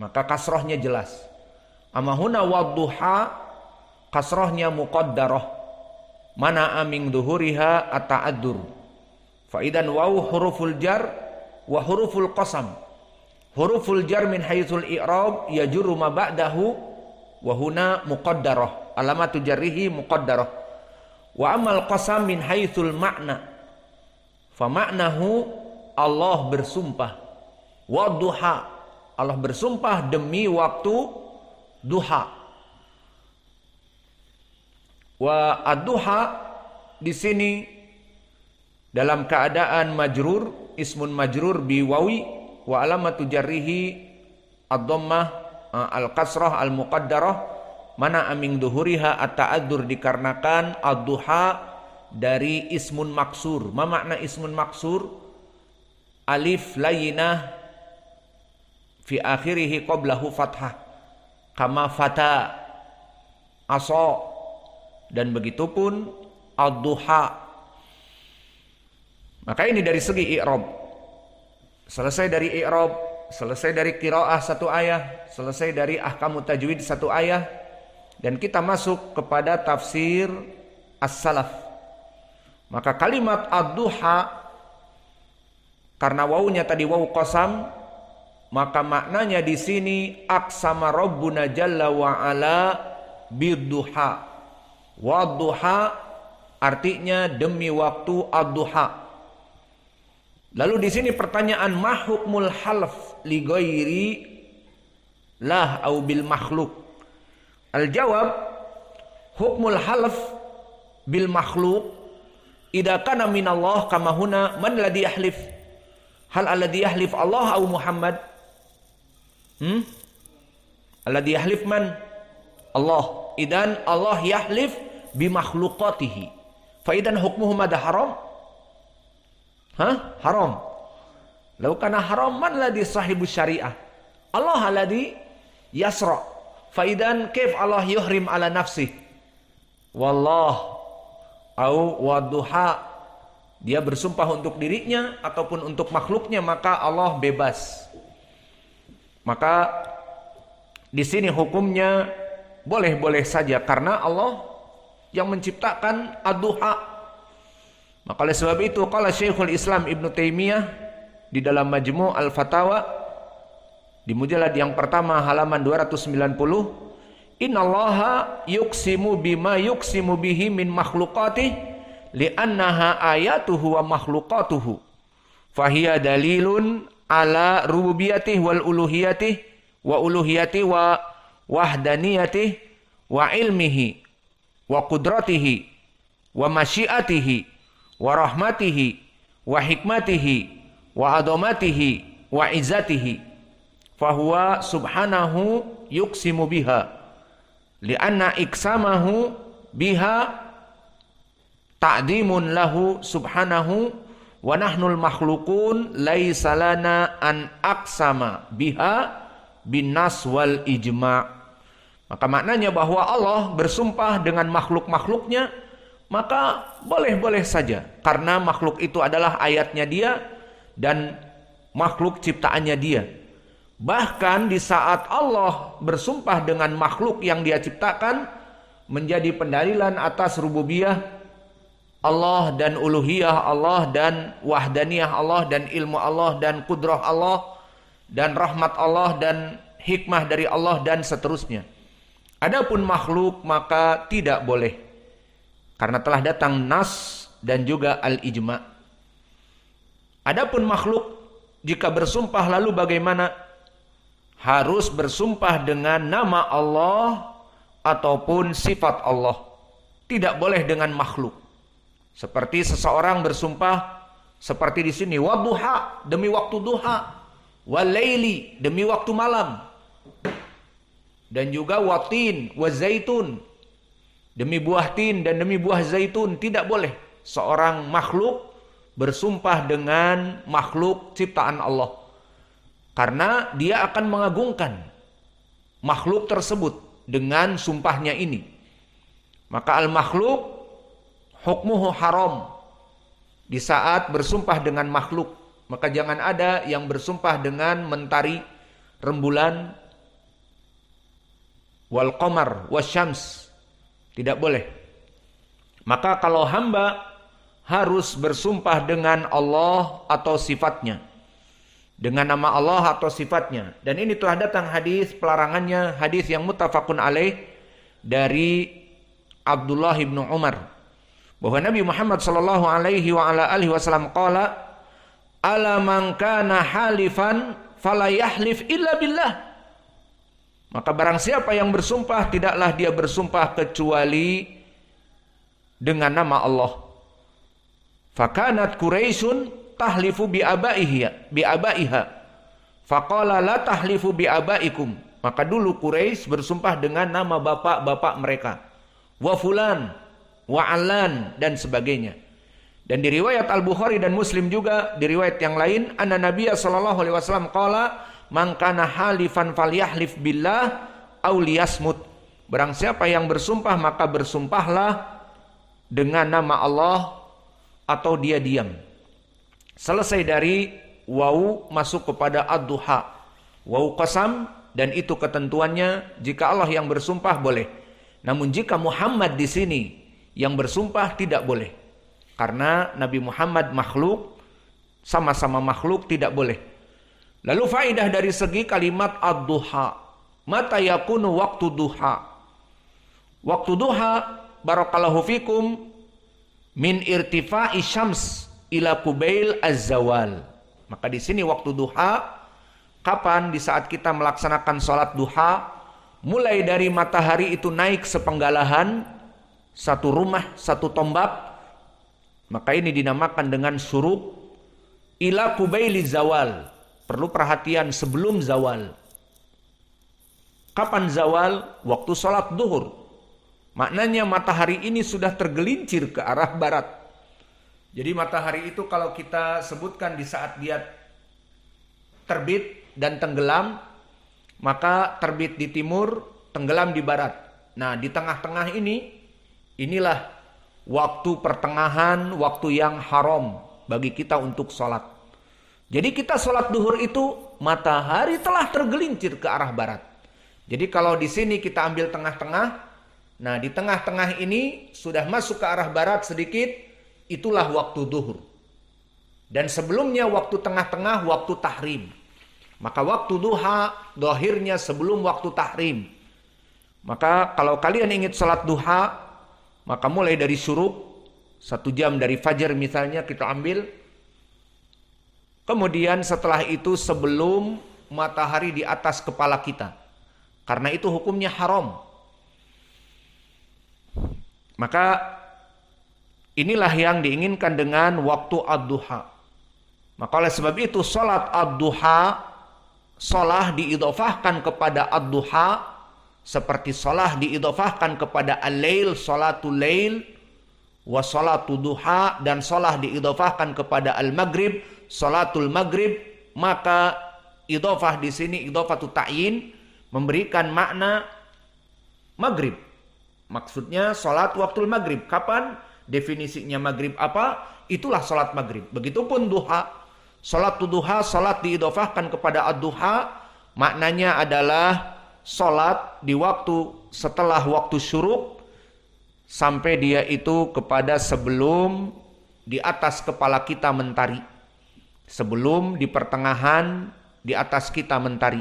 maka kasrohnya jelas. Amahuna wadduha, kasrohnya muqaddarah, mana aming duhuriha at-ta'addur. Faidan waw huruful jar wa huruful qasam. Huruful jar min haythul i'rab yajurru ma ba'dahu wa huna muqaddarah. Alamatu jarrihi muqaddarah. Wa amal qasam min haythul ma'na. Fa ma'nahu Allah bersumpah. Wa duha, Allah bersumpah demi waktu duha. Wa ad-duha di sini dalam keadaan majrur, ismun majrur bi wawi wa alamatu jarrihi ad-dhammah al-kasrah al-muqaddarah, mana aming duhuriha at-ta'addur, dikarenakan ad-duha dari ismun maksur. Ma makna ismun maksur? Alif layyinah fi akhirih qablahu fathah, kama fata, asa, dan begitupun ad-duha. Maka ini dari segi i'rab. Selesai dari i'rab, selesai dari qiraah satu ayat, selesai dari ahkamut tajwid satu ayat, dan kita masuk kepada tafsir as-salaf. Maka kalimat ad-duha, karena wawunya tadi wawu qasam, maka maknanya di sini aqsama rabbuna jalla wa ala bid-duha. Wad-duha artinya demi waktu ad-duha. Lalu di sini pertanyaan, ma hukmul half li ghairi lah au bil makhluk? Al-jawab, hukmul half bil makhluk idza kana min Allah kama huna, man ladhi yahlif? Hal alladhi yahlif Allah au Muhammad? Alladhi yahlif man? Allah. Idan Allah yahlif bi makhluqatihi. Fa idan hukmuhu madha haram? Haram. Lau kana haram, man ladhi sahibu syariah? Allah alladhi yasra. Fa idan kif Allah yuhrim ala nafsih? Wallah au wadduha, dia bersumpah untuk dirinya ataupun untuk makhluknya, maka Allah bebas. Maka di sini hukumnya boleh-boleh saja karena Allah yang menciptakan ad-duha. Maka oleh sebab itu qala Syekhul Islam Ibnu Taimiyah di dalam Majmu' Al-Fatawa di mujallad yang pertama halaman 290, innallaha yuqsimu bima yuqsimu bihi min makhluqatih li'annaha ayatuhu wa makhluqatuhu fahiya dalilun ala rububiyatih wal uluhiyatih wa uluhiyati wa wahdaniyatih wa ilmihi wa qudratihi wa masyiatihi wa rahmatihi wa hikmatihi wa adamatihi wa izzatihi fahuwa subhanahu yuqsimu biha li'anna iksamahu biha ta'dimun lahu subhanahu wa nahnul makhluqun laisa lana an aqsama biha bin nas wal ijma'. Maka maknanya bahwa Allah bersumpah dengan makhluk-makhluknya, maka boleh-boleh saja karena makhluk itu adalah ayatnya dia dan makhluk ciptaannya dia. Bahkan di saat Allah bersumpah dengan makhluk yang dia ciptakan, menjadi pendalilan atas rububiyah Allah dan uluhiyah Allah dan wahdaniyah Allah dan ilmu Allah dan kudrah Allah dan rahmat Allah dan hikmah dari Allah dan seterusnya. Adapun makhluk maka tidak boleh, karena telah datang nas dan juga al-ijma'. Adapun makhluk jika bersumpah lalu bagaimana? Harus bersumpah dengan nama Allah ataupun sifat Allah. Tidak boleh dengan makhluk. Seperti seseorang bersumpah seperti di sini, wadduha, demi waktu duha, walaili, demi waktu malam. Dan juga watin, wazaitun, demi buah tin dan demi buah zaitun. Tidak boleh seorang makhluk bersumpah dengan makhluk ciptaan Allah, karena dia akan mengagungkan makhluk tersebut dengan sumpahnya ini. Maka al-makhluk hukmuhu haram di saat bersumpah dengan makhluk. Maka jangan ada yang bersumpah dengan mentari, rembulan, wal qamar wasyams. Tidak boleh. Maka kalau hamba harus bersumpah dengan Allah atau sifatnya, dengan nama Allah atau sifatnya. Dan ini telah datang hadis pelarangannya, hadis yang muttafaqun alaih dari Abdullah bin Umar, bahwa Nabi Muhammad sallallahu alaihi wa ala alihi wasallam qala, ala man kana halifan fala yahlif illa billah. Maka barang siapa yang bersumpah, tidaklah dia bersumpah kecuali dengan nama Allah. Fakanat Quraisyun tahlifu bi abaiha. Faqala la tahlifu bi abaikum. Maka dulu Quraisy bersumpah dengan nama bapak-bapak mereka. Wa fulan, wa alan, dan sebagainya. Dan di riwayat Al-Bukhari dan Muslim juga, di riwayat yang lain, anna Nabiya sallallahu alaihi wasallam qala, man kana halifan falyahlif billah aw liyasmut. Barang siapa yang bersumpah, maka bersumpahlah dengan nama Allah atau dia diam. Selesai dari waw masuk kepada ad-duha. Waw qasam, dan itu ketentuannya, jika Allah yang bersumpah boleh. Namun jika Muhammad di sini yang bersumpah tidak boleh. Karena Nabi Muhammad makhluk, sama-sama makhluk, tidak boleh. Lalu faedah dari segi kalimat ad-duha. Mata yakunu waktu duha. Waktu duha, barakallahu fikum, min irtifa'i syams ila kubail az-zawal. Maka di sini waktu duha, kapan? Di saat kita melaksanakan sholat duha, mulai dari matahari itu naik sepenggalahan, satu rumah, satu tombak, maka ini dinamakan dengan syuruk, ila kubaili zawal. Perlu perhatian sebelum zawal. Kapan zawal? Waktu sholat duhur. Maknanya matahari ini sudah tergelincir ke arah barat. Jadi matahari itu kalau kita sebutkan di saat dia terbit dan tenggelam, maka terbit di timur, tenggelam di barat. Nah, di tengah-tengah ini, inilah waktu pertengahan, waktu yang haram bagi kita untuk sholat. Jadi kita sholat duhur itu, matahari telah tergelincir ke arah barat. Jadi kalau di sini kita ambil tengah-tengah, nah di tengah-tengah ini sudah masuk ke arah barat sedikit, itulah waktu duhur. Dan sebelumnya waktu tengah-tengah, waktu tahrim. Maka waktu duha, dohirnya sebelum waktu tahrim. Maka kalau kalian ingin sholat duha, maka mulai dari syuruk, 1 jam dari fajar misalnya kita ambil. Kemudian setelah itu sebelum matahari di atas kepala kita. Karena itu hukumnya haram. Maka inilah yang diinginkan dengan waktu ad-duha. Maka oleh sebab itu sholat ad-duha, sholah diidofahkan kepada ad-duha, seperti sholah diidofahkan kepada al-lail, sholatul lail, wa sholatul duha, dan sholah diidofahkan kepada al-maghrib, sholatul maghrib. Maka idofah di sini idofatu ta'yin, memberikan makna maghrib. Maksudnya sholat waktu maghrib. Kapan? Definisinya maghrib apa? Itulah sholat maghrib. Begitupun duha. Sholat duha, sholat diidofahkan kepada ad-duha, maknanya adalah sholat di waktu setelah waktu syuruk, sampai dia itu kepada sebelum di atas kepala kita mentari. Sebelum di pertengahan di atas kita mentari.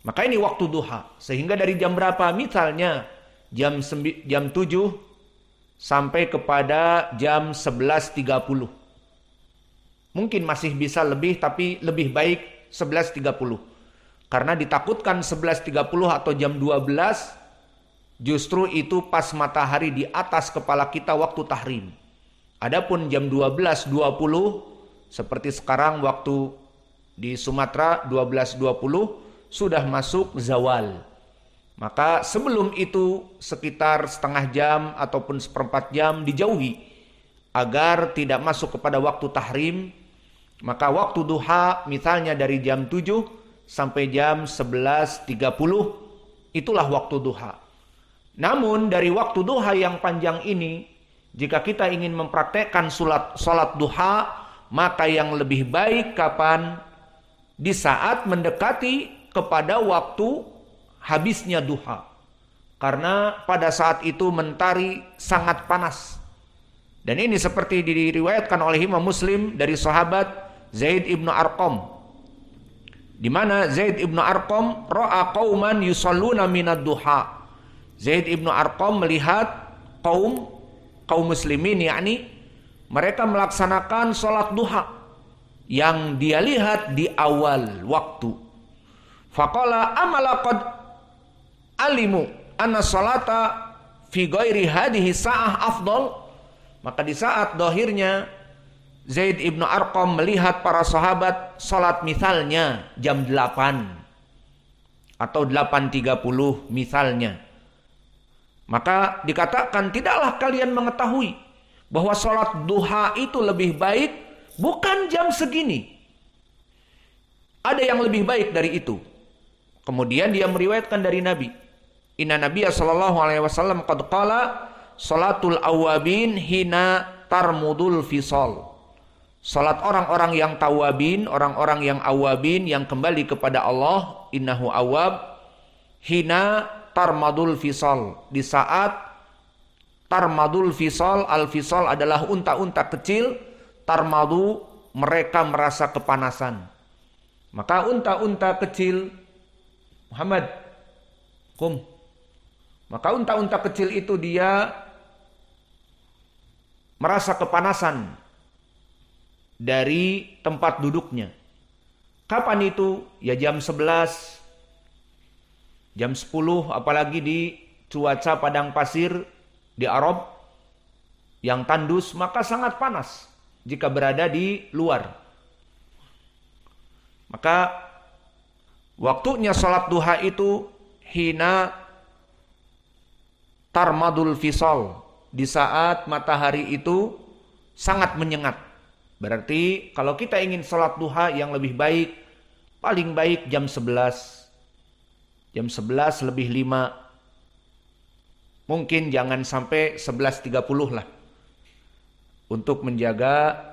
Maka ini waktu duha. Sehingga dari jam berapa? Misalnya jam 7 sampai kepada jam 11.30. Mungkin masih bisa lebih, tapi lebih baik 11.30. Karena ditakutkan 11.30 atau jam 12, justru itu pas matahari di atas kepala kita waktu tahrim. Adapun jam 12.20, seperti sekarang waktu di Sumatera 12.20, sudah masuk zawal. Maka sebelum itu sekitar setengah jam ataupun seperempat jam dijauhi agar tidak masuk kepada waktu tahrim. Maka waktu duha misalnya dari jam 7 sampai jam 11.30, itulah waktu duha. Namun dari waktu duha yang panjang ini, jika kita ingin mempraktekkan salat duha, maka yang lebih baik kapan? Di saat mendekati kepada waktu habisnya duha. karena pada saat itu mentari sangat panas. Dan ini seperti diriwayatkan oleh Imam Muslim dari sahabat Zaid ibnu Arqam, di mana Zaid ibnu Arqam ra'a qauman yusalluna minad duha. Zaid ibnu Arqam melihat kaum muslimin, yakni mereka melaksanakan sholat duha yang dia lihat di awal waktu. Faqala amala qad alimu anna sholata fi ghairi hadhihi sa'ah afdal. Maka di saat dohirnya Zaid ibnu Arqam melihat para sahabat sholat misalnya jam 8 atau 8.30 misalnya, maka dikatakan tidaklah kalian mengetahui bahwa sholat duha itu lebih baik bukan jam segini. Ada yang lebih baik dari itu. Kemudian dia meriwayatkan dari Nabi, inna Nabiya sallallahu alaihi wasallam qad qala salatul awabin hina tarmudul fisal. Salat orang-orang yang tawabin, orang-orang yang awabin, yang kembali kepada Allah, innahu awab, hina tarmadul fisal, di saat tarmadul fisal. Al-fisal adalah unta-unta kecil, tarmadu mereka merasa kepanasan. Maka unta-unta kecil, Muhammad, maka unta-unta kecil itu dia merasa kepanasan dari tempat duduknya. Kapan itu? Ya jam 11, jam 10, apalagi di cuaca padang pasir di Arab yang tandus, maka sangat panas jika berada di luar. Maka waktunya sholat duha itu hina tarmadul fisal, di saat matahari itu sangat menyengat. Berarti kalau kita ingin sholat duha yang lebih baik, paling baik jam 11, jam 11 lebih 5, mungkin jangan sampai 11.30 lah, untuk menjaga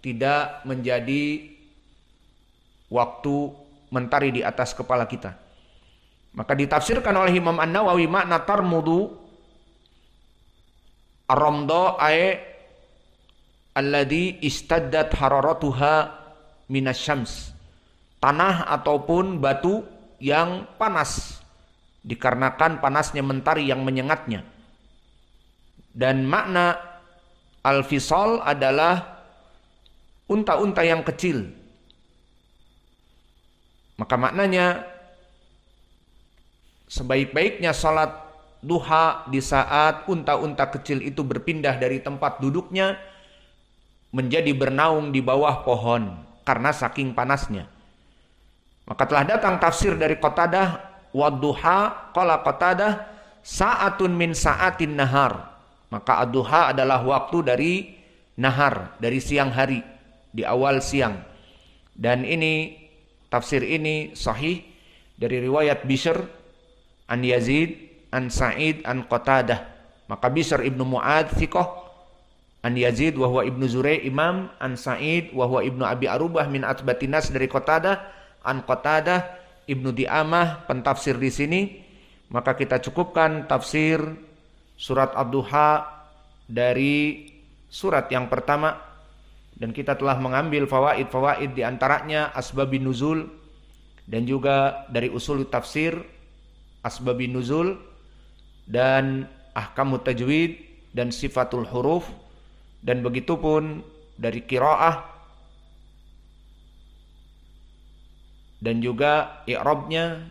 tidak menjadi waktu mentari di atas kepala kita. Maka ditafsirkan oleh Imam An-Nawawi, makna tarmudu ar-ramda ay alladhi istaddat hararatuha minasyams, tanah ataupun batu yang panas dikarenakan panasnya mentari yang menyengatnya. Dan makna al-fisal adalah unta-unta yang kecil. Maka maknanya sebaik-baiknya salat duha di saat unta-unta kecil itu berpindah dari tempat duduknya menjadi bernaung di bawah pohon karena saking panasnya. Maka telah datang tafsir dari Qatadah, wadduha qala Qatadah sa'atun min sa'atin nahar. Maka ad-duha adalah waktu dari nahar, dari siang hari, di awal siang. Dan ini tafsir ini sahih dari riwayat Bishr an Yazid an Sa'id an Qatadah. Maka Bishr ibnu Mu'ad thiqah an Yazid wa huwa ibnu Zurai imam an Sa'id wa huwa ibnu Abi Arubah min atbatinas dari Qatadah an Qatadah ibnu Di'amah pentafsir di sini. Maka kita cukupkan tafsir surat Ad-Duha dari surat yang pertama. Dan kita telah mengambil fawaid-fawaid di antaranya asbabun nuzul, dan juga dari usul tafsir asbabun nuzul, dan ahkamut tajwid, dan sifatul huruf, dan begitu pun dari qiraah, dan juga i'rabnya,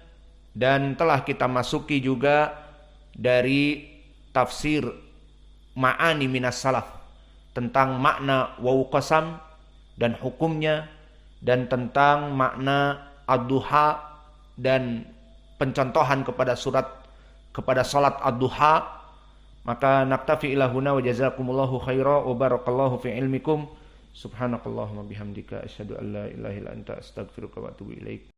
dan telah kita masuki juga dari tafsir ma'ani minas salaf, tentang makna waw qasam dan hukumnya, dan tentang makna ad-duha dan pencontohan kepada salat ad-duha. Maka naktafi ila huna wa jazakumullahu khaira wa barakallahu fi ilmikum. Subhanakallahumma bihamdika asyhadu an la ilaha illa anta astaghfiruka wa atubu ilaik.